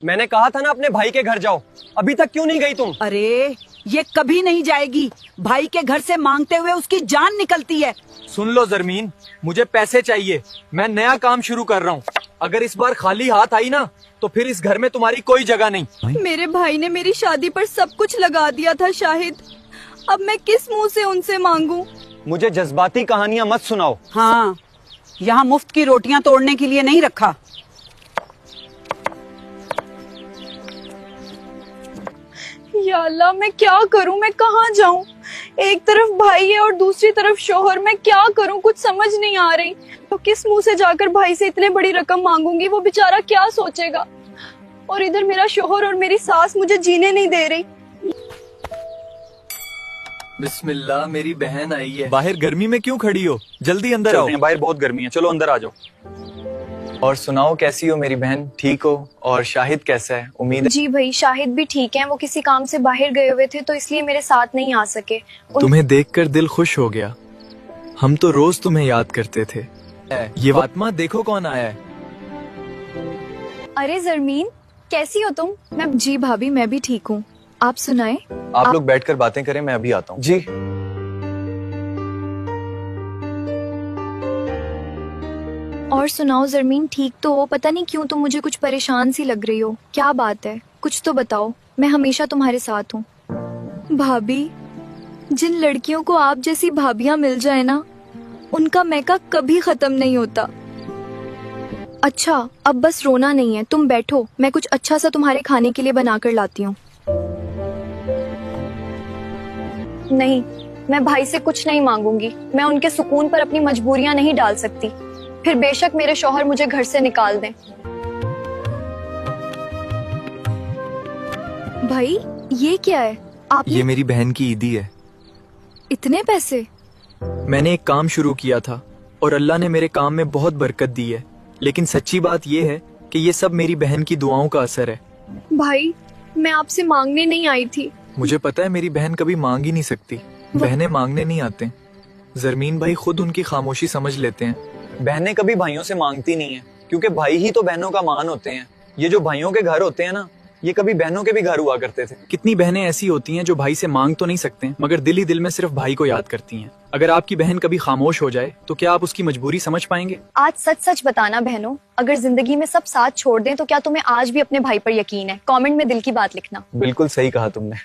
मैंने कहा था ना अपने भाई के घर जाओ, अभी तक क्यों नहीं गई तुम? अरे ये कभी नहीं जाएगी। भाई के घर से मांगते हुए उसकी जान निकलती है। सुन लो जरमीन, मुझे पैसे चाहिए, मैं नया काम शुरू कर रहा हूँ। अगर इस बार खाली हाथ आई ना तो फिर इस घर में तुम्हारी कोई जगह नहीं। मेरे भाई ने मेरी शादी पर सब कुछ लगा दिया था शाहिद, अब मैं किस मुंह से उनसे मांगूं? मुझे जज्बाती कहानियां मत सुनाओ। हाँ, यहाँ मुफ्त की रोटियां तोड़ने के लिए नहीं रखा। या अल्लाह, मैं क्या करूं, मैं कहाँ जाऊं? एक तरफ भाई है और दूसरी तरफ शोहर, मैं क्या करूं, कुछ समझ नहीं आ रही। तो किस मुंह से जाकर भाई से इतने बड़ी रकम मांगूंगी, वो बेचारा क्या सोचेगा? और इधर मेरा शोहर और मेरी सास मुझे जीने नहीं दे रही। बिस्मिल्लाह, मेरी बहन आई है। बाहर गर्मी में क्यों खड़ी हो, जल्दी अंदर आओ। बाहर बहुत गर्मी है, चलो अंदर आ जाओ। और सुनाओ, कैसी हो मेरी बहन, ठीक हो? और शाहिद कैसा है? उम्मीद जी भाई, शाहिद भी ठीक है। वो किसी काम से बाहर गए हुए थे तो इसलिए मेरे साथ नहीं आ सके। तुम्हें देखकर दिल खुश हो गया। हम तो रोज तुम्हें याद करते थे। ये फातिमा, देखो कौन आया है। अरे जरमीन, कैसी हो तुम? जी भाभी, मैं भी ठीक हूँ। आप सुनाएं। आप लोग बैठकर बातें करें, मैं अभी आता हूँ। जी। और सुनाओ जरमीन, ठीक तो हो? पता नहीं क्यों तुम मुझे कुछ परेशान सी लग रही हो, क्या बात है? कुछ तो बताओ, मैं हमेशा तुम्हारे साथ हूँ। भाभी, जिन लड़कियों को आप जैसी भाभियाँ मिल जाए ना, उनका मैका कभी खत्म नहीं होता। अच्छा, अब बस रोना नहीं है, तुम बैठो, मैं कुछ अच्छा सा तुम्हारे खाने के लिए बना कर लाती हूँ। नहीं, मैं भाई से कुछ नहीं मांगूंगी। मैं उनके सुकून पर अपनी मजबूरियां नहीं डाल सकती। फिर बेशक मेरे शौहर मुझे घर से निकाल दें। भाई, ये क्या है? आपने ये मेरी बहन की ईदी है। इतने पैसे? मैंने एक काम शुरू किया था और अल्लाह ने मेरे काम में बहुत बरकत दी है। लेकिन सच्ची बात ये है कि ये सब मेरी बहन की दुआओं का असर है। भाई, मैं आपसे मांगने नहीं आई थी। मुझे पता है मेरी बहन कभी मांग ही नहीं सकती। बहनें मांगने नहीं आते। जरमीन भाई खुद उनकी खामोशी समझ लेते हैं। बहनें कभी भाइयों से मांगती नहीं है, क्योंकि भाई ही तो बहनों का मान होते हैं। ये जो भाइयों के घर होते हैं ना, ये कभी बहनों के भी घर हुआ करते थे। कितनी बहनें ऐसी होती हैं जो भाई से मांग तो नहीं सकते मगर दिल ही दिल में सिर्फ भाई को याद करती हैं। अगर आपकी बहन कभी खामोश हो जाए तो क्या आप उसकी मजबूरी समझ पाएंगे? आज सच सच बताना बहनों, अगर जिंदगी में सब साथ छोड़ दें तो क्या तुम्हें आज भी अपने भाई पर यकीन है? कमेंट में दिल की बात लिखना। बिल्कुल सही कहा तुमने।